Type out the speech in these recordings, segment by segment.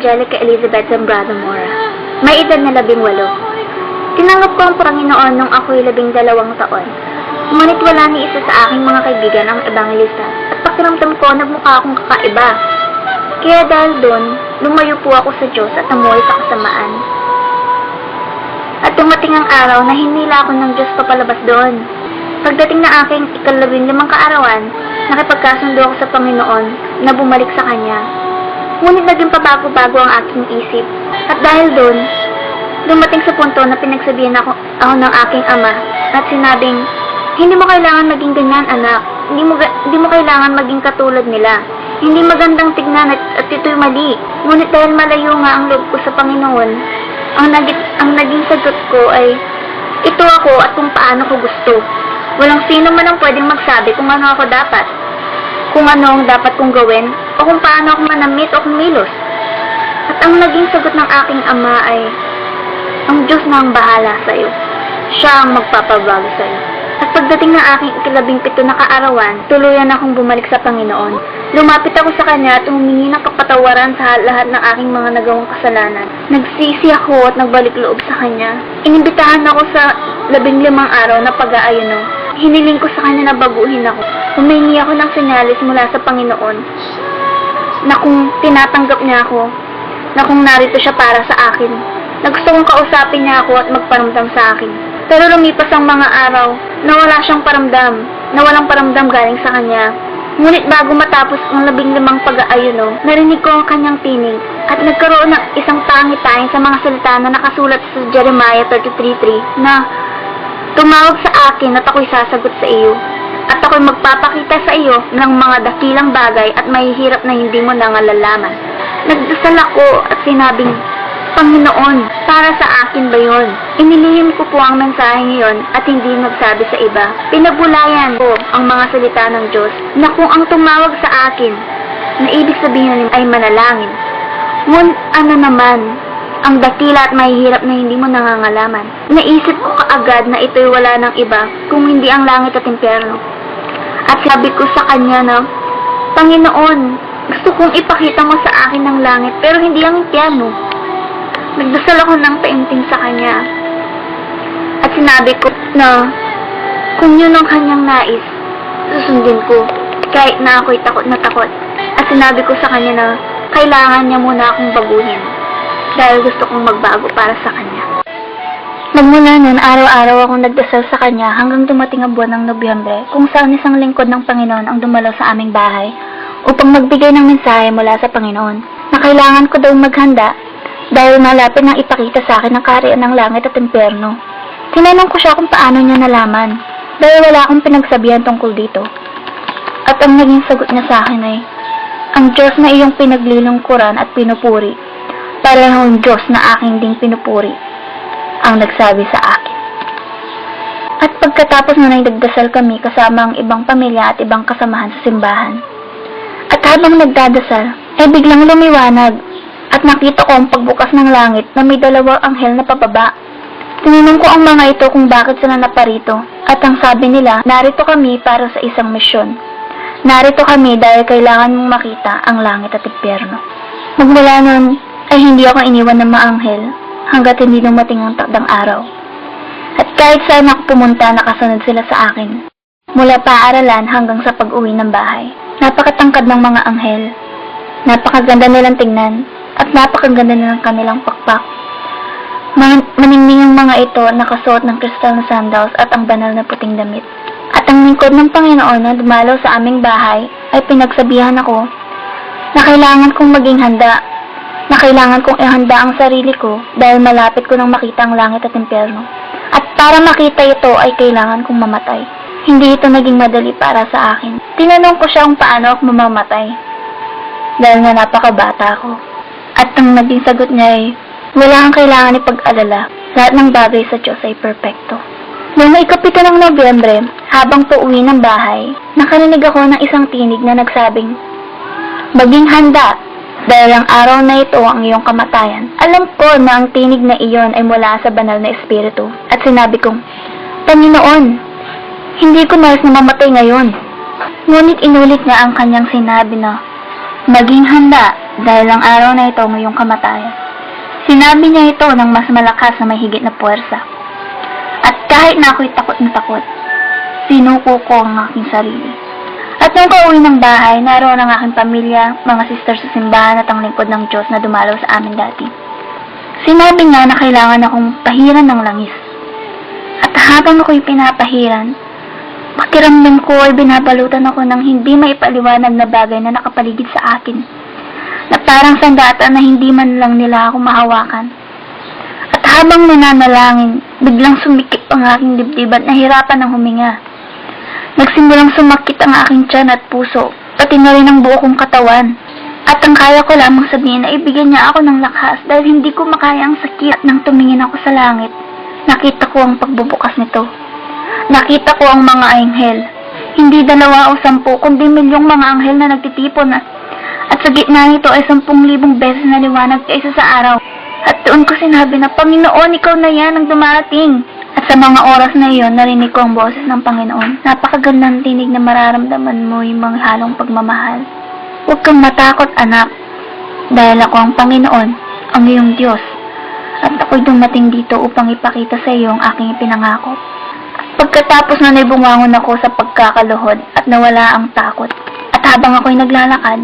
Angelica Elizabeth Zambrano Mora. May edad na 18. Tinanggap ko ang Panginoon nung ako'y 12 taon. Ngunit wala ni isa sa aking mga kaibigan ang ebangelista at pakiramdam ko nagmukha akong kakaiba. Kaya dahil doon, lumayo po ako sa Diyos at namuhay sa kasamaan. At dumating ang araw na hinila ako ng Diyos papalabas doon. Pagdating na aking 15 kaarawan, nakipagkasundo ako sa Panginoon na bumalik sa Kanya. Ngunit naging pabago-bago ang aking isip. At dahil doon, dumating sa punto na pinagsabihan ako ng aking ama at sinabing, hindi mo kailangan maging ganyan, anak. Hindi mo kailangan maging katulad nila. Hindi magandang tignan at ito'y mali. Ngunit dahil malayo nga ang loob ko sa Panginoon, ang naging sagot ko ay, ito ako at kung paano ko gusto. Walang sino man ang pwedeng magsabi kung ano ako dapat. Kung ano ang dapat kong gawin, o kung paano ako manamit o kumilos. At ang naging sagot ng aking ama ay, ang Diyos na ang bahala sa iyo. Siya ang magpapabago sa iyo. At pagdating ng aking 17 na kaarawan, tuluyan akong bumalik sa Panginoon. Lumapit ako sa Kanya at humingi ng kapatawaran sa lahat ng aking mga nagawang kasalanan. Nagsisi ako at nagbalik loob sa Kanya. Inimbitahan ako sa 15 araw na pag-aayuno. Hiniling ko sa Kanya na baguhin ako. Humingi ako ng senyalis mula sa Panginoon na kung tinatanggap niya ako, na kung narito siya para sa akin, na gusto kong kausapin niya ako at magparamdam sa akin. Pero lumipas ang mga araw na wala siyang paramdam, na walang paramdam galing sa Kanya. Ngunit bago matapos ang 15 pag-aayuno, narinig ko ang Kanyang tinig at nagkaroon ng isang pangitain sa mga salita na nakasulat sa Jeremiah 33:3 na tumawag sa akin at ako'y sasagot sa iyo. At ako'y magpapakita sa iyo ng mga dakilang bagay at mahihirap na hindi mo nangalaman. Nagdasal ako at sinabing, Panginoon, para sa akin ba yun? Inilihim ko po ang mensahe ngayon at hindi nagsabi sa iba. Pinabulayan ko ang mga salita ng Diyos na kung ang tumawag sa akin na ibig sabihin ay manalangin. Ngunit ano naman ang dakila at mahihirap na hindi mo nangangalaman. Naisip ko kaagad na ito'y wala ng iba kung hindi ang langit at impyerno. At sabi ko sa Kanya na, Panginoon, gusto kong ipakita mo sa akin ng langit pero hindi ang impyerno. Nagdasal ako ng taimtim sa Kanya. At sinabi ko na kung yun ang Kanyang nais, susundin ko. Kahit na ako'y takot na takot, at sinabi ko sa kanya na kailangan niya muna akong baguhin dahil gusto kong magbago para sa kanya. Magmula nun, araw-araw akong nagdasal sa kanya hanggang dumating ang buwan ng Nobyembre kung saan isang lingkod ng Panginoon ang dumalaw sa aming bahay upang magbigay ng mensahe mula sa Panginoon na kailangan ko daw maghanda dahil malapit nang ipakita sa akin ang kaharian ng langit at impyerno. Tinanong ko siya kung paano niya nalaman dahil wala akong pinagsabihan tungkol dito. At ang naging sagot niya sa akin ay, ang Diyos na iyong pinaglilingkuran at pinupuri, parehong Diyos na aking ding pinupuri, ang nagsabi sa akin. At pagkatapos na nagdasal kami kasama ang ibang pamilya at ibang kasamahan sa simbahan. At habang nagdadasal, ay biglang lumiwanag at nakita ko ang pagbukas ng langit na may dalawang anghel na pababa. Tinanong ko ang mga ito kung bakit sila naparito at ang sabi nila, narito kami para sa isang misyon. Narito kami dahil kailangan mong makita ang langit at impyerno. Magmula nun ay hindi ako iniwan ng mga anghel hanggat hindi dumating ang takdang araw. At kahit saan ako pumunta, nakasunod sila sa akin. Mula paaralan hanggang sa pag-uwi ng bahay. Napakatangkad ng mga anghel. Napakaganda nilang tingnan at napakaganda nilang kanilang pakpak. Maningning ang mga ito nakasuot ng kristal na sandals at ang banal na puting damit. At ang lingkod ng Panginoon na dumalaw sa aming bahay ay pinagsabihan ako na kailangan kong maging handa, na kailangan kong ihanda ang sarili ko dahil malapit ko nang makita ang langit at impyerno. At para makita ito ay kailangan kong mamatay. Hindi ito naging madali para sa akin. Tinanong ko siya kung paano ako mamamatay dahil nga napakabata ko. At ang naging sagot niya ay, wala kang kailangan ipag-alala. Lahat ng bagay sa Diyos ay perpekto. Noong ikapito ng Nobyembre, habang pauwi ng bahay, nakarinig ako ng isang tinig na nagsabing, maging handa, dahil ang araw na ito ang iyong kamatayan. Alam ko na ang tinig na iyon ay mula sa banal na espiritu. At sinabi kong, Panginoon, hindi ko nais na mamatay ngayon. Ngunit inulit niya ang kanyang sinabi na, maging handa, dahil ang araw na ito ang iyong kamatayan. Sinabi niya ito ng mas malakas na may higit na puwersa. At kahit na ako'y takot na takot, sinuko ko ang aking sarili. At nung kauwi ng bahay, naroon ang aking pamilya, mga sister sa simbahan at ang lingkod ng Diyos na dumalaw sa amin dati. Sinabi niya na kailangan akong pahiran ng langis. At habang ako'y pinapahiran, pakiramdam ko ay binabalutan ako ng hindi maipaliwanag na bagay na nakapaligid sa akin. Na parang sandata na hindi man lang nila ako mahawakan. At habang nananalangin, biglang sumikip ang aking dibdib at nahirapan ng huminga. Nagsimulang sumakit ang aking tiyan at puso, pati na rin ang buo kong katawan. At ang kaya ko lamang sabihin na ibigyan niya ako ng lakas dahil hindi ko makaya ang sakit. Nang tumingin ako sa langit, nakita ko ang pagbubukas nito. Nakita ko ang mga anghel. Hindi 2 o 10, kundi milyong mga anghel na nagtitipon at sa gitna nito ay 10,000 beses na liwanag kaysa sa araw. At doon ko sinabi na, Panginoon, ikaw na yan ang dumarating. At sa mga oras na iyon, narinig ko ang boses ng Panginoon. Napakagandang tinig na mararamdaman mo yung mga halong pagmamahal. Huwag kang matakot, anak, dahil ako ang Panginoon, ang iyong Diyos. At ako'y dumating dito upang ipakita sa iyo ang aking ipinangako. Pagkatapos na naibungangon ako sa pagkakaluhod at nawala ang takot, at habang ako'y naglalakad,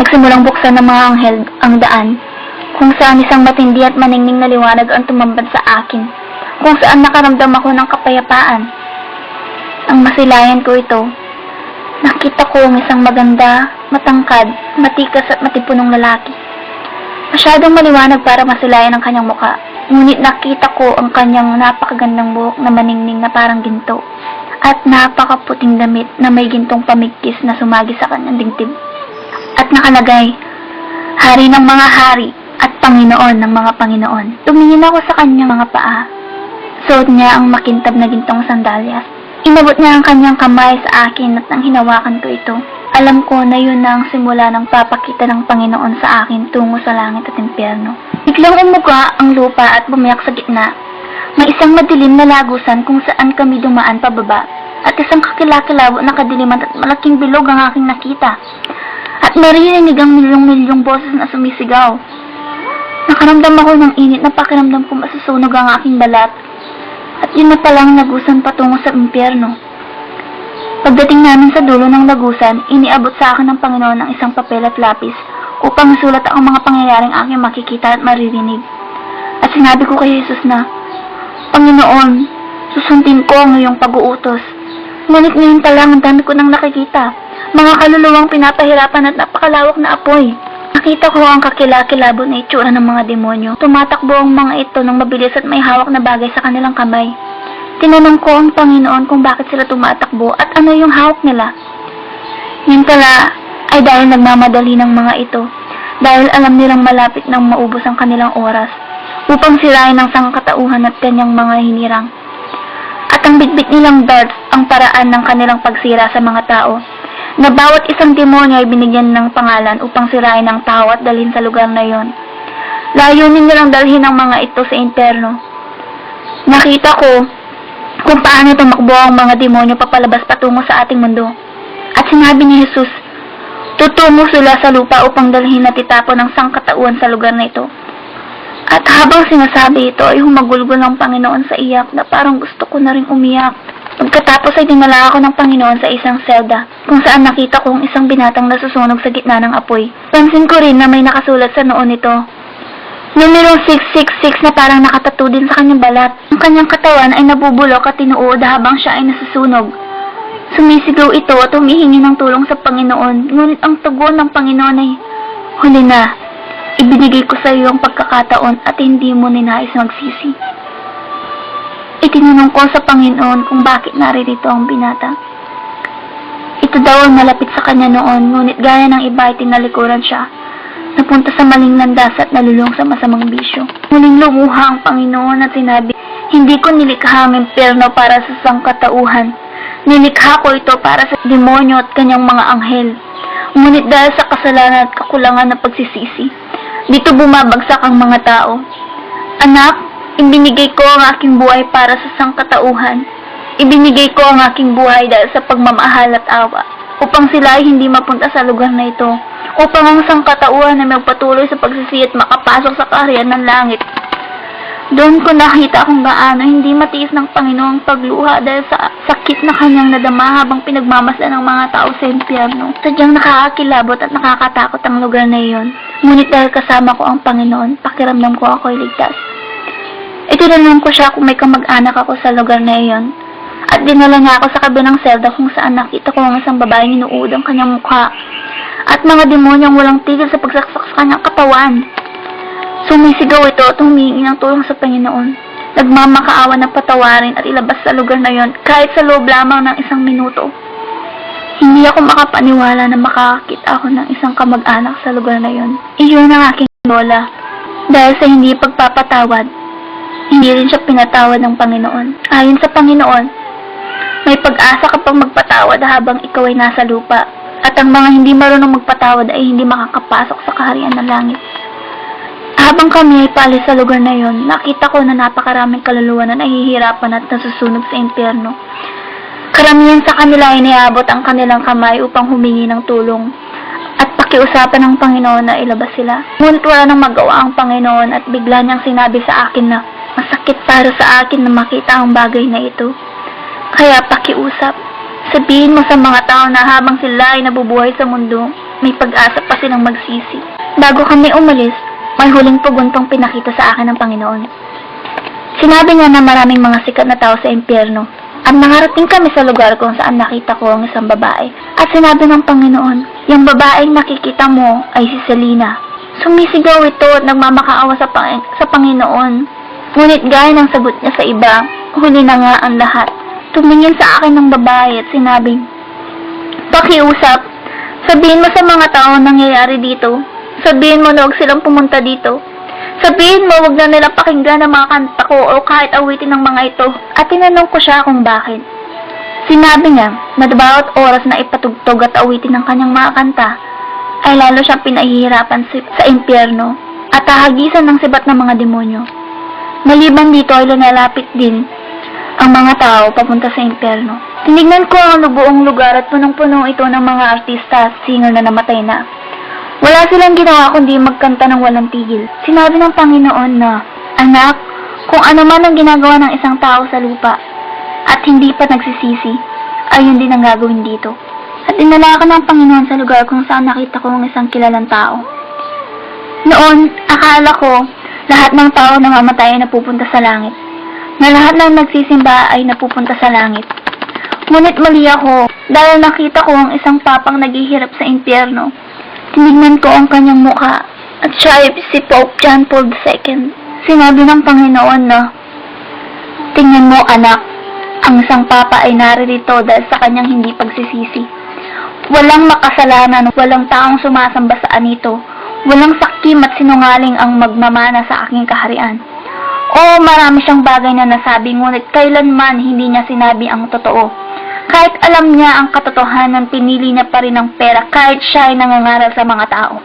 nagsimulang buksan ng mga anghel ang daan, kung saan isang matindi at maningning na liwanag ang tumambad sa akin, kung saan nakaramdam ako ng kapayapaan. Ang masilayan ko ito, nakita ko ang isang maganda, matangkad, matikas at matipunong lalaki. Masyadong maliwanag para masilayan ang kanyang muka, ngunit nakita ko ang kanyang napakagandang buhok na maningning na parang ginto, at napakaputing damit na may gintong pamigkis na sumagi sa kanyang dingdib. At nakalagay, Hari ng mga hari at Panginoon ng mga Panginoon. Tumingin ako sa kanyang mga paa. Suot niya ang makintab na gintong sandalyas. Inabot niya ang kanyang kamay sa akin at nang hinawakan ko ito, alam ko na yun na ang simula ng papakita ng Panginoon sa akin tungo sa langit at impyerno. Biglang umuga ang lupa at bumayak sa gitna. May isang madilim na lagusan kung saan kami dumaan pababa, at isang kakilakilabo na kadiliman at malaking bilog ang aking nakita. At maririnig ang milyong-milyong boses na sumisigaw. Nakaramdam ako ng init na pakiramdam ko masusunog ang aking balat. At yun na palang nagusan patungo sa impyerno. Pagdating namin sa dulo ng lagusan, iniabot sa akin ng Panginoon ng isang papel at lapis upang isulat ang mga pangyayaring aking makikita at maririnig. At sinabi ko kay Jesus na, Panginoon, susundin ko ang iyong pag-uutos. Ngunit ngayon pa lang ang dami ko nang nakikita, mga kaluluwang pinapahirapan at napakalawak na apoy. Nakita ko ang kakilakilabot na itsura ng mga demonyo. Tumatakbo ang mga ito ng mabilis at may hawak na bagay sa kanilang kamay. Tinanong ko ang Panginoon kung bakit sila tumatakbo at ano yung hawak nila. Yun pala ay dahil nagmamadali ng mga ito, dahil alam nilang malapit nang maubos ang kanilang oras, upang sirain ang sangkatauhan at kanyang mga hinirang. At ang bitbit nilang darts ang paraan ng kanilang pagsira sa mga tao, na bawat isang demonyo ay binigyan ng pangalan upang sirain ang tao at dalhin sa lugar na yon. Layunin nilang dalhin ang mga ito sa impyerno. Nakita ko kung paano tumakbo ang mga demonyo papalabas patungo sa ating mundo. At sinabi ni Jesus, tutungo sila sa lupa upang dalhin at itapon ang sangkatauhan sa lugar na ito. At habang sinasabi ito ay humagulgol ng Panginoon sa iyak na parang gusto ko na rin umiyak. Pagkatapos ay dinala ako ng Panginoon sa isang selda kung saan nakita kong isang binatang nasusunog sa gitna ng apoy. Pansin ko rin na may nakasulat sa noon nito, numero 666 na parang nakatattoo din sa kanyang balat. Ang kanyang katawan ay nabubulok at tinuod habang siya ay nasusunog. Sumisigaw ito at humihingi ng tulong sa Panginoon, ngunit ang tugon ng Panginoon ay, huli na, ibinigay ko sa iyo ang pagkakataon at hindi mo ninais magsisi. Itinanong ko sa Panginoon kung bakit naririto ang binata. Ito daw ay malapit sa kanya noon, ngunit gaya ng iba ay tinalikuran siya. Napunta sa maling landas at nalulong sa masamang bisyo. Muling lumuha ang Panginoon at sinabi, hindi ko nilikha ang impyerno para sa sangkatauhan. Nilikha ko ito para sa demonyo at kanyang mga anghel. Ngunit dahil sa kasalanan at kakulangan ng pagsisisi, dito bumabagsak ang mga tao. Anak, ibinigay ko ang aking buhay para sa sangkatauhan. Ibinigay ko ang aking buhay dahil sa pagmamahal at awa, upang sila ay hindi mapunta sa lugar na ito, upang ang sangkatauhan ay magpatuloy sa pagsisi at makapasok sa kaharian ng langit. Doon ko nakita kung gaano hindi matiis ng Panginoong pagluha dahil sa sakit na kanyang nadama habang pinagmamasdan ng mga tao sa impyerno. Sadyang nakakakilabot at nakakatakot ang lugar na iyon. Ngunit dahil kasama ko ang Panginoon, pakiramdam ko ako'y ligtas. Itinanong ko siya kung may kamag-anak ako sa lugar na iyon. At dinala niya ako sa kabilang selda kung saan nakita ko ang isang babaeng hinuud ang kanyang mukha at mga demonyong walang tigil sa pagsaksak sa kanyang katawan. Sumisigaw ito at humihingi ng tulong sa Panginoon. Nagmamakaawa na patawarin at ilabas sa lugar na yon kahit sa loob lamang ng 1 minuto. Hindi ako makapaniwala na makakakita ako ng isang kamag-anak sa lugar na yon. Iyon ang aking lola. Dahil sa hindi pagpapatawad, hindi rin siya pinatawad ng Panginoon. Ayon sa Panginoon, may pag-asa kapag magpatawad habang ikaw ay nasa lupa, at ang mga hindi marunong magpatawad ay hindi makakapasok sa kaharian ng langit. Habang kami ay paalis sa lugar na yon, nakita ko na napakaraming kaluluwa na nahihirapan at nasusunog sa impyerno. Karamihan sa kanila ay niabot ang kanilang kamay upang humingi ng tulong at pakiusapan ng Panginoon na ilabas sila. Ngunit wala nang magawa ang Panginoon at bigla niyang sinabi sa akin na masakit para sa akin na makita ang bagay na ito. Kaya pakiusap, sabihin mo sa mga tao na habang sila ay nabubuhay sa mundo, may pag-asa pa silang magsisi. Bago kami umalis, may huling tugon pang pinakita sa akin ng Panginoon. Sinabi niya na maraming mga sikat na tao sa impyerno at nakarating kami sa lugar kung saan nakita ko ang isang babae. At sinabi ng Panginoon, yung babaeng nakikita mo ay si Selina. Sumisigaw ito at nagmamakaawa sa Panginoon. Ngunit gaya ng sagot niya sa iba, huli na nga ang lahat. Tumingin sa akin ng babae at sinabing, pakiusap, sabihin mo sa mga tao nangyayari dito. Sabihin mo na huwag silang pumunta dito. Sabihin mo huwag na nila pakinggan ang mga kanta ko o kahit awitin ng mga ito. At tinanong ko siya kung bakit. Sinabi niya na bawat oras na ipatugtog at awitin ng kanyang mga kanta ay lalo siyang pinahihirapan sa impyerno at hahagisan ng sibat ng mga demonyo. Maliban dito ay lumalapit din ang mga tao papunta sa impyerno. Tinignan ko ang buong lugar at punong-puno ito ng mga artista at singer na namatay na. Wala silang ginawa kundi magkanta ng walang tigil. Sinabi ng Panginoon na, anak, kung ano man ang ginagawa ng isang tao sa lupa at hindi pa nagsisisi, ayun din ang gagawin dito. At dinala ako ng Panginoon sa lugar kung saan nakita ko ang isang kilalang tao. Noon, akala ko, lahat ng tao na mamatay ay napupunta sa langit. Na lahat ng nagsisimba ay napupunta sa langit. Ngunit mali ako, dahil nakita ko ang isang papang naghihirap sa impyerno. Tinignan ko ang kanyang mukha, at siya ay si Pope John Paul II. Sinabi ng Panginoon na, tingnan mo anak, ang isang papa ay naririto dahil sa kanyang hindi pagsisisi. Walang makasalanan, walang taong sumasamba sa anito, walang sakim at sinungaling ang magmamana sa aking kaharian. Oo, marami siyang bagay na nasabi, ngunit kailanman hindi niya sinabi ang totoo. Kahit alam niya ang katotohanan, pinili niya pa rin ang pera kahit siya ay nangangaral sa mga tao.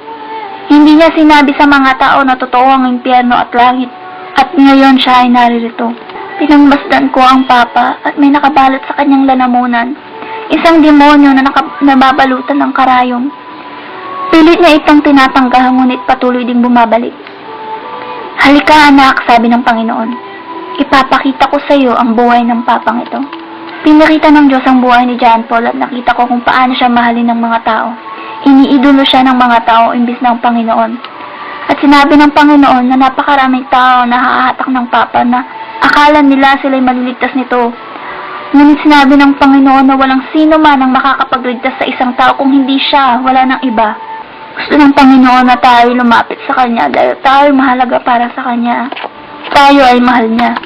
Hindi niya sinabi sa mga tao na totoo ang impyerno at langit, at ngayon siya ay naririto. Pinangmasdan ko ang papa at may nakabalot sa kanyang lalamunan, isang demonyo na nababalutan ng karayom. Pilit niya itong tinatanggal, ngunit patuloy ding bumabalik. Halika anak, sabi ng Panginoon. Ipapakita ko sa iyo ang buhay ng papang ito. Pinakita ng Diyos ang buhay ni John Paul at nakita ko kung paano siya mahalin ng mga tao. Iniidolo siya ng mga tao imbis ng Panginoon. At sinabi ng Panginoon na napakaraming tao na hahatak ng papa na akala nila sila'y maliligtas nito. Ngunit sinabi ng Panginoon na walang sino man ang makakapagligtas sa isang tao kung hindi siya, wala ng iba. Gusto ng Panginoon na tayo lumapit sa Kanya dahil tayo mahalaga para sa Kanya. Tayo ay mahal niya.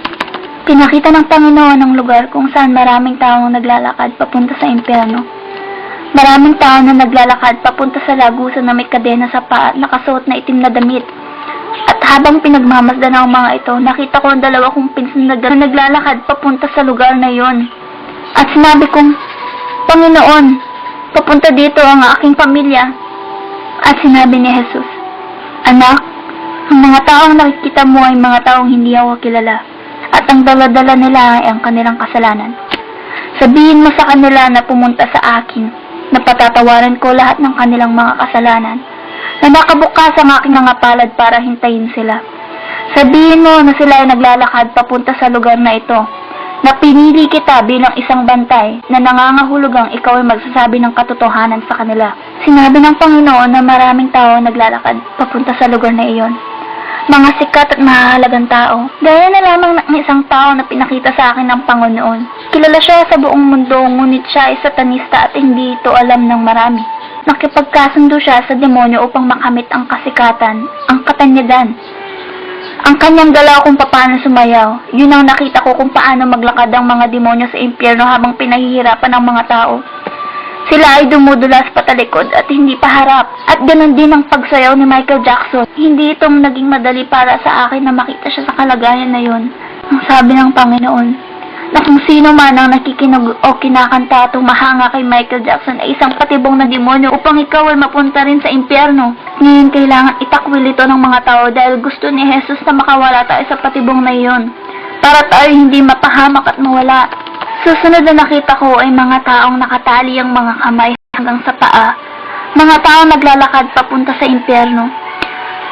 Pinakita ng Panginoon ang lugar kung saan maraming taong naglalakad papunta sa impyerno. Maraming tao na naglalakad papunta sa lagusan na may kadena sa paa at nakasuot na itim na damit. At habang pinagmamasdan ang mga ito, nakita ko ang dalawa kong pinsan na naglalakad papunta sa lugar na yon. At sinabi kong, Panginoon, papunta dito ang aking pamilya. At sinabi ni Jesus, anak, ang mga taong nakikita mo ay mga taong hindi ako kilala, at ang dala-dala nila ay ang kanilang kasalanan. Sabihin mo sa kanila na pumunta sa akin, na patatawaran ko lahat ng kanilang mga kasalanan, na nakabukas ang aking mga palad para hintayin sila. Sabihin mo na sila ay naglalakad papunta sa lugar na ito, na pinili kita bilang isang bantay na nangangahulugang ikaw ay magsasabi ng katotohanan sa kanila. Sinabi ng Panginoon na maraming tao naglalakad papunta sa lugar na iyon. Mga sikat at mahahalagang tao. Gaya na lamang ng isang tao na pinakita sa akin ng Panginoon. Kilala siya sa buong mundo, ngunit siya ay satanista at hindi ito alam ng marami. Nakipagkasundo siya sa demonyo upang makamit ang kasikatan, ang katanyagan. Ang kanyang galaw kung paano sumayaw, yun ang nakita ko kung paano maglakad ang mga demonyo sa impyerno habang pinahihirapan ng mga tao. Sila ay dumudulas patalikod at hindi paharap. At ganoon din ang pagsayaw ni Michael Jackson. Hindi itong naging madali para sa akin na makita siya sa kalagayan na yun. Ang sabi ng Panginoon, na kung sino man ang nakikinog o kinakanta at humahanga kay Michael Jackson ay isang patibong na demonyo upang ikaw ay mapunta rin sa impyerno. Ngayon kailangan itakwil ito ng mga tao dahil gusto ni Jesus na makawala tayo sa patibong na iyon para tayo hindi mapahamak at mawala. Susunod na nakita ko ay mga taong nakatali ang mga kamay hanggang sa paa. Mga taong naglalakad papunta sa impyerno.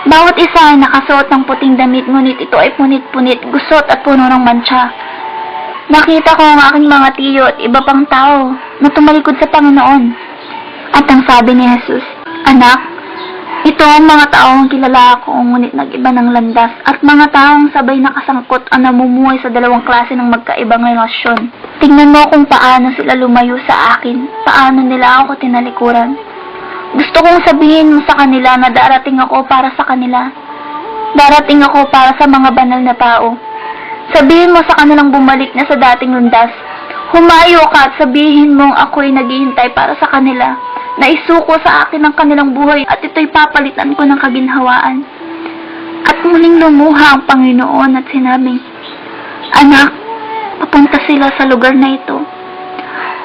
Bawat isa ay nakasuot ng puting damit, ngunit ito ay punit-punit, gusot at puno ng mantsa. Nakita ko ang aking mga tiyo at iba pang tao na tumalikod sa Panginoon. At ang sabi ni Jesus, anak, ito ang mga taong kilala ko, ngunit nag-iba ng landas, at mga taong sabay nakasangkot ang namumuhay sa dalawang klase ng magkaibang relasyon. Tingnan mo kung paano sila lumayo sa akin, paano nila ako tinalikuran. Gusto kong sabihin mo sa kanila na darating ako para sa kanila. Darating ako para sa mga banal na tao. Sabihin mo sa kanilang bumalik na sa dating landas. Humayo ka at sabihin mong ako'y naghihintay para sa kanila, na isuko sa akin ang kanilang buhay at ito'y papalitan ko ng kaginhawaan. At muling lumuha ang Panginoon at sinabing, anak, papunta sila sa lugar na ito.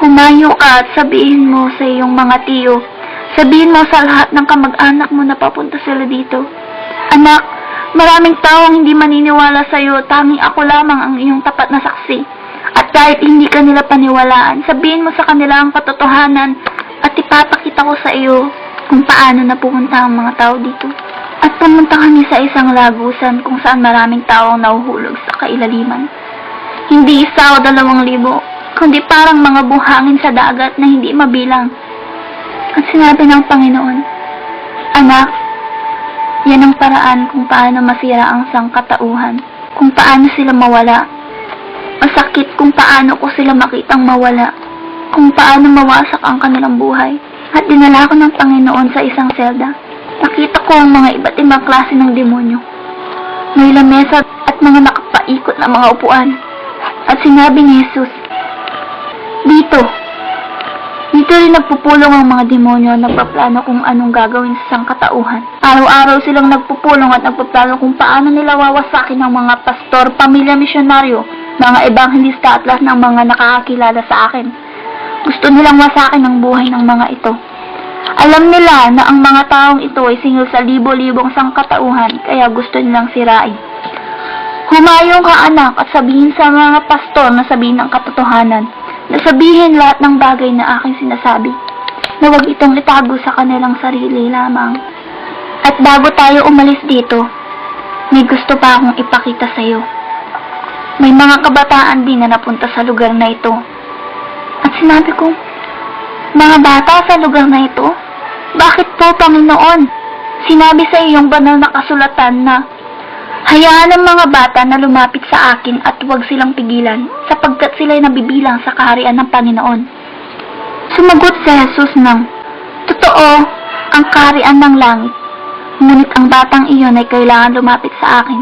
Humayo ka at sabihin mo sa iyong mga tiyo, sabihin mo sa lahat ng kamag-anak mo na papunta sila dito. Anak, maraming taong hindi maniniwala sa iyo, tanging ako lamang ang iyong tapat na saksi. At kahit hindi ka nila paniwalaan, sabihin mo sa kanila ang katotohanan at ipapakita ko sa iyo kung paano napupunta ang mga tao dito. At pumunta kami sa isang lagusan kung saan maraming taong nahuhulog sa kailaliman. Hindi 1 o 2,000, kundi parang mga buhangin sa dagat na hindi mabilang. At sinabi ng Panginoon, "Anak, yan ang paraan kung paano masira ang sangkatauhan, kung paano sila mawala. Masakit kung paano ko sila makitang mawala, kung paano mawasak ang kanilang buhay." At dinala ko ng Panginoon sa isang selda. Nakita ko ang mga iba't ibang klase ng demonyo. May lamesa at mga nakapaikot na mga upuan. At sinabi ni Jesus, Dito rin nagpupulong ang mga demonyo at nagpaplano kung anong gagawin sa sangkatauhan. Araw-araw silang nagpupulong at nagpaplano kung paano nila wawasakin ng mga pastor, pamilya misyonaryo, mga ebanghelista at lahat ng mga nakakakilala sa akin. Gusto nilang wasakin ang buhay ng mga ito. Alam nila na ang mga taong ito ay singil sa libo-libong sangkatauhan, kaya gusto nilang sirain. Humayong ka, anak, at sabihin sa mga pastor na sabihin ang katotohanan, na sabihin lahat ng bagay na aking sinasabi, na huwag itong itago sa kanilang sarili lamang. At bago tayo umalis dito, may gusto pa akong ipakita sa iyo. May mga kabataan din na napunta sa lugar na ito. At sinabi ko, mga bata sa lugar na ito? Bakit po, Panginoon? Sinabi sa iyong banal na kasulatan na hayaan ang mga bata na lumapit sa akin at huwag silang pigilan sapagkat sila'y nabibilang sa kaharian ng Panginoon. Sumagot si Jesus ng, Totoo, ang kaharian ng langit, ngunit ang batang iyon ay kailangan lumapit sa akin.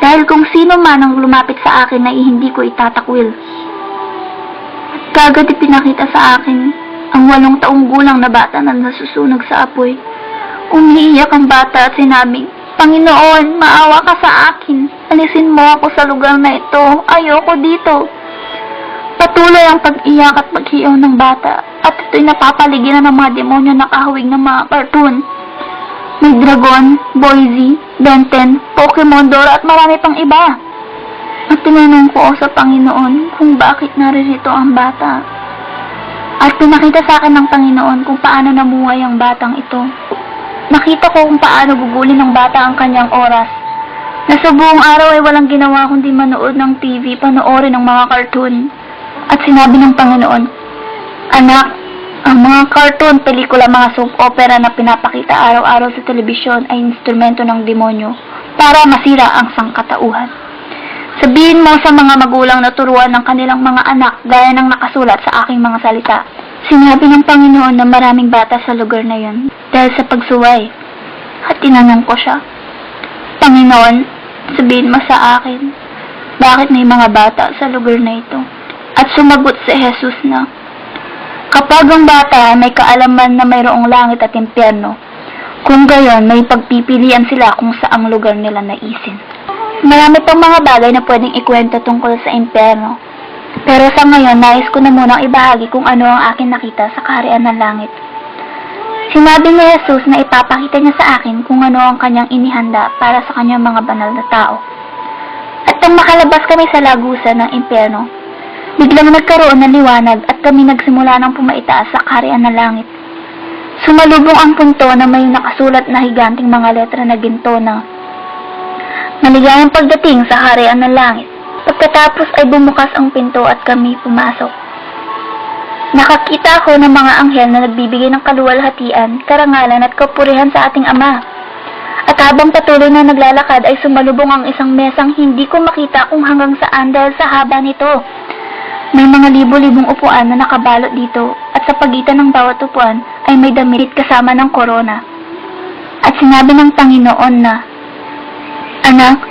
Dahil kung sino man ang lumapit sa akin ay hindi ko itatakwil. Kagad ipinakita sa akin ang 8 taong gulang na bata na nasusunog sa apoy. Umiiyak ang bata at sinabing, Panginoon, maawa ka sa akin. Alisin mo ako sa lugar na ito. Ayoko dito. Patuloy ang pag-iyak at paghiyaw ng bata at ito'y napapaligiran ng mga demonyo na kahawig ng mga cartoon. May dragon, Boise, Ben 10, Pokemon, Dora at marami pang iba. At tinanong ko sa Panginoon kung bakit naririto ang bata. At pinakita sa akin ng Panginoon kung paano namuhay ang batang ito. Nakita ko kung paano gugulin ng bata ang kanyang oras. Na sa buong araw ay walang ginawa kundi manood ng TV, panoorin ng mga cartoon. At sinabi ng Panginoon, Anak, ang mga cartoon, pelikula, mga soap opera na pinapakita araw-araw sa telebisyon ay instrumento ng demonyo para masira ang sangkatauhan. Sabihin mo sa mga magulang na turuan ng kanilang mga anak gaya ng nakasulat sa aking mga salita. Sinabi ng Panginoon na maraming bata sa lugar na yun dahil sa pagsuway. At tinanong ko siya, Panginoon, sabihin mo sa akin, bakit may mga bata sa lugar na ito? At sumagot si Jesus na, kapag ang bata may kaalaman na mayroong langit at impyerno, kung gayon may pagpipilian sila kung saang lugar nila naisin. Marami pang mga bagay na pwedeng ikwento tungkol sa impyerno. Pero sa ngayon, nais ko na munang ibahagi kung ano ang akin nakita sa kaharian ng langit. Sinabi ni Jesus na ipapakita niya sa akin kung ano ang kanyang inihanda para sa kanyang mga banal na tao. At nang makalabas kami sa lagusan ng impyerno, biglang nagkaroon ng liwanag at kami nagsimula ng pumaitaas sa kaharian ng langit. Sumalubong ang punto na may nakasulat na higanting mga letra na ginto na maligayang pagdating sa kaharian ng langit. Pagkatapos ay bumukas ang pinto at kami pumasok. Nakakita ako ng mga anghel na nagbibigay ng kaluwalhatian, karangalan at kapurihan sa ating Ama. At habang patuloy na naglalakad ay sumalubong ang isang mesang hindi ko makita kung hanggang saan dahil sa haba nito. May mga libo-libong upuan na nakabalot dito at sa pagitan ng bawat upuan ay may damit kasama ng korona. At sinabi ng Panginoon na, Anak,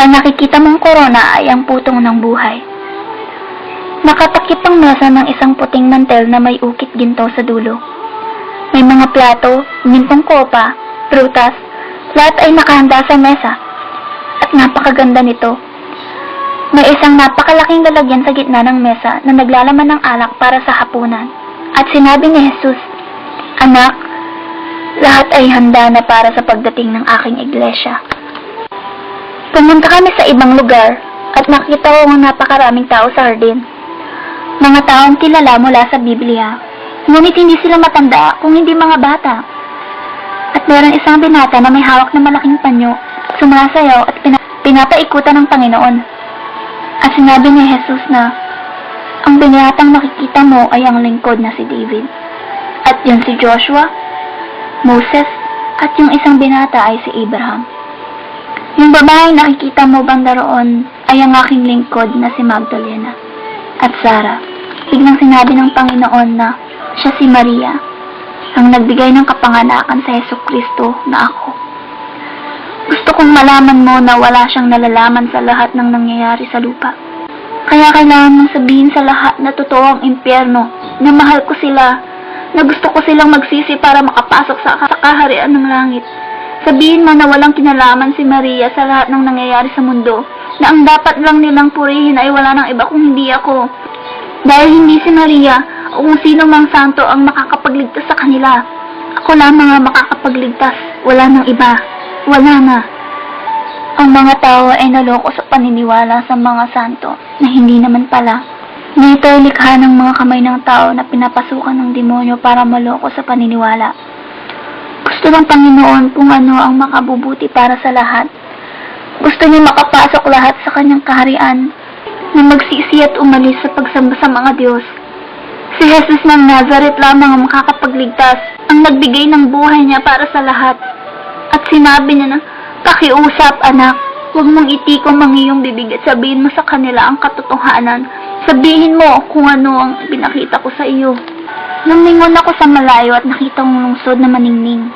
ang nakikita mong korona ay ang putong ng buhay. Nakatakip ang mesa ng isang puting mantel na may ukit ginto sa dulo. May mga plato, gintong kopa, prutas, lahat ay nakahanda sa mesa. At napakaganda nito. May isang napakalaking lalagyan sa gitna ng mesa na naglalaman ng alak para sa hapunan. At sinabi ni Jesus, Anak, lahat ay handa na para sa pagdating ng aking iglesia. Pumunta kami sa ibang lugar at nakita ko ng napakaraming tao sa hardin. Mga taong kilala mula sa Biblia, ngunit hindi sila matanda kung hindi mga bata. At meron isang binata na may hawak na malaking panyo, sumasayaw at pinapaikutan ng Panginoon. At sinabi ni Jesus na, Ang binatang nakikita mo ay ang lingkod na si David. At yun si Joshua, Moses, at yung isang binata ay si Abraham. Yung babaeng nakikita mo banda roon ay ang aking lingkod na si Magdalena at Sarah. Biglang sinabi ng Panginoon na siya si Maria, ang nagbigay ng kapanganakan sa Jesucristo na ako. Gusto kong malaman mo na wala siyang nalalaman sa lahat ng nangyayari sa lupa. Kaya kailangan mong sabihin sa lahat na totoo ang impyerno, na mahal ko sila, na gusto ko silang magsisi para makapasok sa kaharian ng langit. Sabihin mo na walang kinalaman si Maria sa lahat ng nangyayari sa mundo, na ang dapat lang nilang purihin ay wala nang iba kung hindi ako. Dahil hindi si Maria o kung sino mang santo ang makakapagligtas sa kanila. Ako lamang ang makakapagligtas, wala nang iba, wala na. Ang mga tao ay naloko sa paniniwala sa mga santo na hindi naman pala. Na ito ay likha ng mga kamay ng tao na pinapasukan ng demonyo para maloko sa paniniwala. Gusto ng Panginoon kung ano ang makabubuti para sa lahat. Gusto niya makapasok lahat sa kanyang kaharian na magsisi at umalis sa pagsamba sa mga Diyos. Si Jesus ng Nazareth lamang ang makakapagligtas, ang nagbigay ng buhay niya para sa lahat. At sinabi niya na, pakiusap anak, huwag mong itikong ang iyong bibig at sabihin mo sa kanila ang katotohanan. Sabihin mo kung ano ang pinakita ko sa iyo. Lumingon ako sa malayo at nakita kong lungsod na maningning.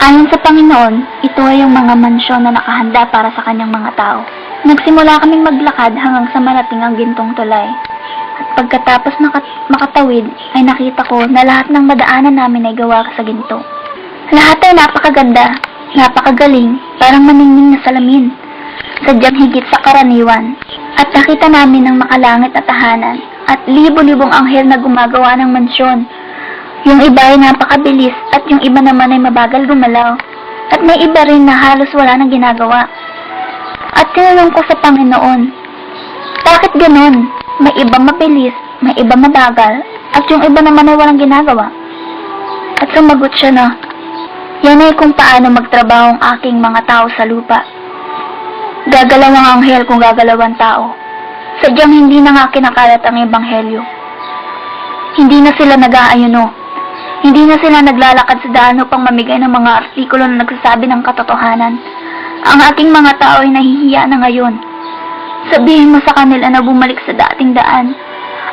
Ayon sa Panginoon, ito ay ang mga mansyon na nakahanda para sa kanyang mga tao. Nagsimula kaming maglakad hanggang sa marating ang gintong tulay. At pagkatapos makatawid, ay nakita ko na lahat ng madaanan namin ay gawa sa ginto. Lahat ay napakaganda, napakagaling, parang maningning na salamin. Sadyang higit sa karaniwan. At nakita namin ang makalangit na tahanan at libo-libong anghel na gumagawa ng mansyon. Yung iba ay napakabilis at yung iba naman ay mabagal gumalaw. At may iba rin na halos wala nang ginagawa. At tinanong ko sa Panginoon, bakit ganon? May iba mabilis, may iba mabagal, at yung iba naman ay walang ginagawa. At sumagot siya na, yan ay kung paano magtrabaho ang aking mga tao sa lupa. Gagalaw ang anghel kung gagalaw ang tao. Sadyang hindi na nga kinakalat ang ebanghelyo. Hindi na sila nag-aayuno. Hindi na sila naglalakad sa daan upang mamigay ng mga artikulo na nagsasabi ng katotohanan. Ang aking mga tao ay nahihiya na ngayon. Sabihin mo sa kanila na bumalik sa dating daan.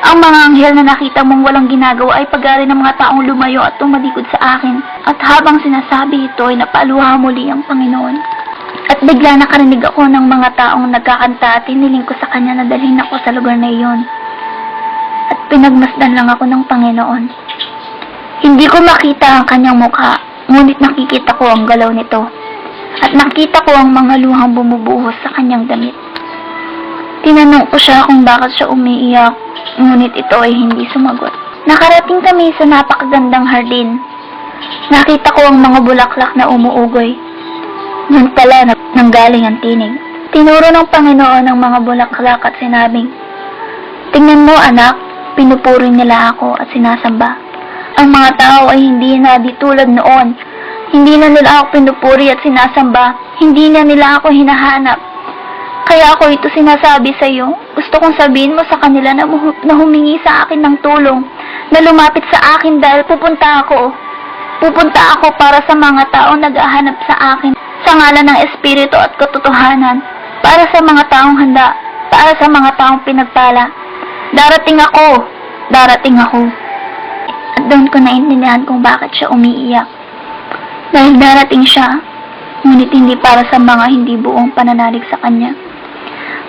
Ang mga anghel na nakita mong walang ginagawa ay pag-ari ng mga taong lumayo at tumalikod sa akin. At habang sinasabi ito ay napaluha muli ang Panginoon. At bigla nakarinig ako ng mga taong nagkakanta at hiniling ko sa kanya na dalhin ako sa lugar na iyon. At pinagmasdan lang ako ng Panginoon. Hindi ko makita ang kanyang mukha, ngunit nakikita ko ang galaw nito. At nakita ko ang mga luhang bumubuhos sa kanyang damit. Tinanong ko siya kung bakit siya umiiyak, ngunit ito ay hindi sumagot. Nakarating kami sa napakagandang hardin. Nakita ko ang mga bulaklak na umuugoy. Noon pala nanggaling ang tinig. Tinuro ng Panginoon ang mga bulaklak at sinabing, tingnan mo anak, pinupuri nila ako at sinasamba. Ang mga tao ay hindi na di tulad noon. Hindi na nila ako pinupuri at sinasamba. Hindi na nila ako hinahanap. Kaya ako ito sinasabi sa iyo. Gusto kong sabihin mo sa kanila na humingi sa akin ng tulong. Na lumapit sa akin dahil pupunta ako. Pupunta ako para sa mga taong naghahanap sa akin. Sa ngalan ng Espiritu at katotohanan. Para sa mga taong handa. Para sa mga taong pinagpala. Darating ako. Darating ako. At doon ko naintindihan kung bakit siya umiiyak. Dahil darating siya, ngunit hindi para sa mga hindi buong pananalig sa kanya.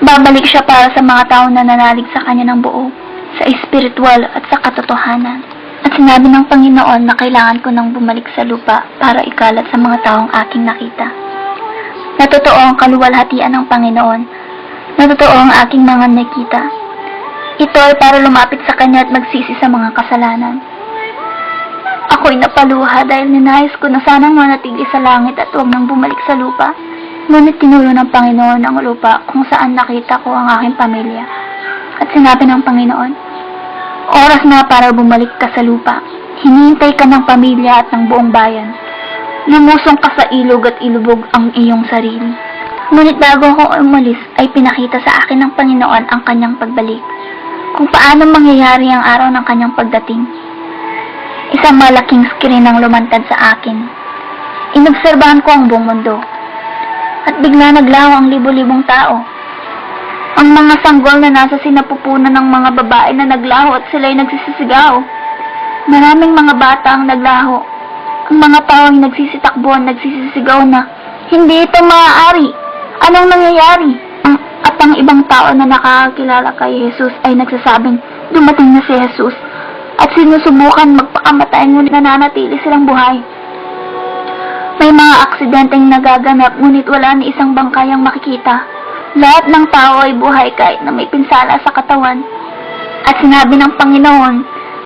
Babalik siya para sa mga taong nananalig sa kanya ng buo, sa espiritual at sa katotohanan. At sinabi ng Panginoon na kailangan ko nang bumalik sa lupa para ikalat sa mga taong aking nakita. Natotoo ang kaluwalhatian ng Panginoon. Natotoo ang aking mga nakita. Ito ay para lumapit sa kanya at magsisi sa mga kasalanan. Ako'y napaluha dahil ninais ko na sanang manatili sa langit at huwag nang bumalik sa lupa. Ngunit tinulo ng Panginoon ang lupa kung saan nakita ko ang aking pamilya. At sinabi ng Panginoon, oras na para bumalik ka sa lupa. Hinihintay ka ng pamilya at ng buong bayan. Lumusong ka sa ilog at ilubog ang iyong sarili. Ngunit bago ako umalis ay pinakita sa akin ng Panginoon ang kanyang pagbalik. kung paano mangyayari ang araw ng kanyang pagdating. Isang malaking screen ang lumantad sa akin. Inobserbahan ko ang buong mundo. At bigla naglaho ang libo-libong tao. Ang mga sanggol na nasa sinapupunan ng mga babae na naglaho at sila'y nagsisisigaw. Maraming mga bata ang naglaho. Ang mga tao ay nagsisitakbuhan, nagsisisigaw na, "Hindi ito maaari! Anong nangyayari?" At ang ibang tao na nakakakilala kay Jesus ay nagsasabing, dumating na si Jesus. At sinusubukan magpakamatay ngunit nananatili silang buhay. May mga aksidenteng nagaganap ngunit wala ni isang bangkayang makikita. Lahat ng tao ay buhay kahit na may pinsala sa katawan. At sinabi ng Panginoon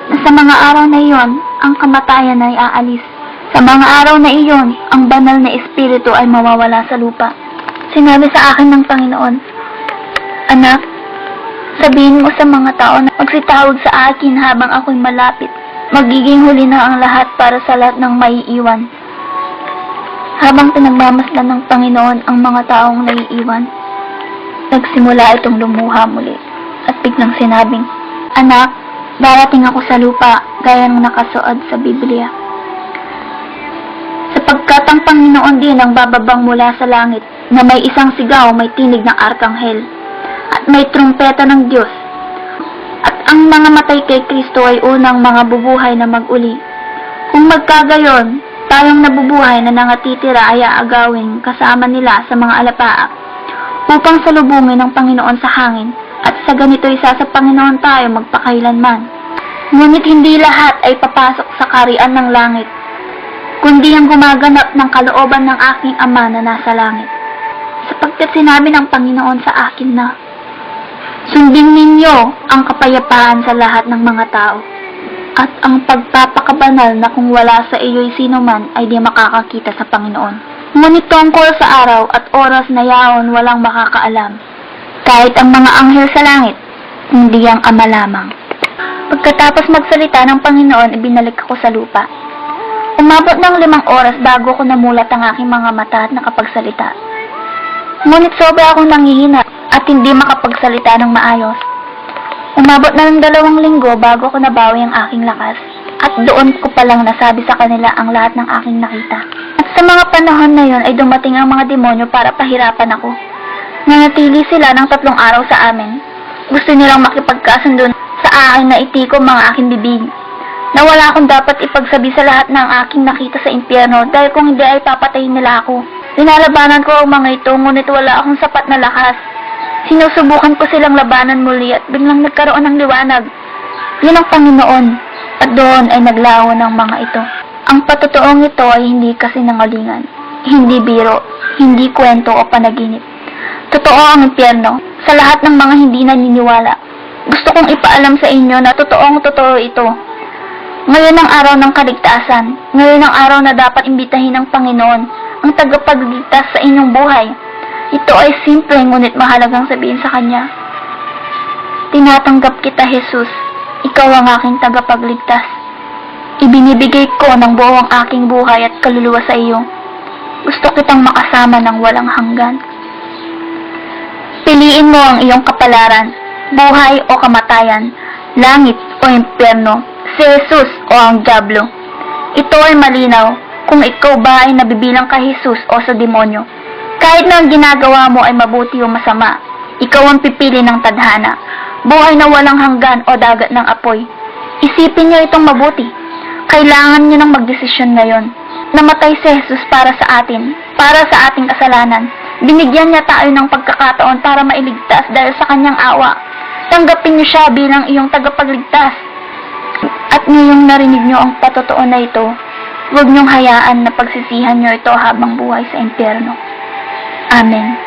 na sa mga araw na iyon, ang kamatayan ay aalis. Sa mga araw na iyon, ang banal na espiritu ay mawawala sa lupa. Sinabi sa akin ng Panginoon, "Anak, sabihin mo sa mga tao na magsitawag sa akin habang ako'y malapit. Magiging huli na ang lahat para sa lahat ng maiiwan." Habang pinagmamasdan ng Panginoon ang mga taong naiiwan, nagsimula itong lumuha muli at biglang sinabing, "Anak, darating ako sa lupa gaya ng nakasuod sa Biblia. Sapagkat ang Panginoon din ang bababang mula sa langit na may isang sigaw, may tinig ng arkanghel, at may trumpeta ng Diyos. At ang mga matay kay Kristo ay unang mga bubuhay na mag-uli. Kung magkagayon, tayong nabubuhay na nangatitira ay aagawin kasama nila sa mga alapaap upang salubungin ng Panginoon sa hangin, at sa ganito isa sa Panginoon tayo magpakailanman. Ngunit hindi lahat ay papasok sa kaharian ng langit, kundi ang gumaganap ng kalooban ng aking Ama na nasa langit. Sapagkat sinabi ng Panginoon sa akin na, sundin ninyo ang kapayapaan sa lahat ng mga tao, at ang pagpapakabanal na kung wala sa iyo'y sino man ay di makakakita sa Panginoon. Ngunit tungkol sa araw at oras na yaon walang makakaalam, kahit ang mga anghel sa langit, hindi ang Ama lamang." Pagkatapos magsalita ng Panginoon, ibinalik ako sa lupa. Umabot ng 5 oras bago ko namulat ang aking mga mata at nakapagsalita. Ngunit sobra akong nanghihina at hindi makapagsalita ng maayos. Umabot na ng 2 linggo bago ko nabawi ang aking lakas, at doon ko palang nasabi sa kanila ang lahat ng aking nakita. At sa mga panahon na yon ay dumating ang mga demonyo para pahirapan ako. Nanatili sila ng 3 araw sa amin. Gusto nilang makipagkasundo sa akin na itikom mga aking bibig, na wala akong dapat ipagsabi sa lahat ng aking nakita sa impyerno dahil kung hindi ay papatayin nila ako. Inalabanan ko ang mga ito ngunit wala akong sapat na lakas. Sinusubukan ko silang labanan muli at biglang nagkaroon ng liwanag. Yun ang Panginoon, at doon ay naglaho ng mga ito. Ang patotoong ito ay hindi kasinungalingan, hindi biro, hindi kwento o panaginip. Totoo ang impyerno sa lahat ng mga hindi naniniwala. Gusto kong ipaalam sa inyo na totoo ito. Ngayon ang araw ng kaligtasan. Ngayon ang araw na dapat imbitahin ng Panginoon, ang tagapagligtas sa inyong buhay. Ito ay simple ngunit mahalagang sabihin sa Kanya. Tinatanggap kita, Jesus. Ikaw ang aking tagapagligtas. Ibinibigay ko ng buo ang aking buhay at kaluluwa sa iyo. Gusto kitang makasama ng walang hanggan. Piliin mo ang iyong kapalaran, buhay o kamatayan, langit o impyerno, si Jesus o ang diablo. Ito ay malinaw kung ikaw ba ay nabibilang kay Jesus o sa demonyo. Kahit na ang ginagawa mo ay mabuti o masama, ikaw ang pipili ng tadhana, buhay na walang hanggan o dagat ng apoy. Isipin niyo itong mabuti. Kailangan niyo ng magdesisyon ngayon. Namatay si Jesus para sa atin, para sa ating kasalanan. Binigyan niya tayo ng pagkakataon para mailigtas dahil sa kanyang awa. Tanggapin niyo siya bilang iyong tagapagligtas. At ngayong narinig niyo ang patotoo na ito, huwag niyong hayaan na pagsisihan niyo ito habang buhay sa impyerno. Amen.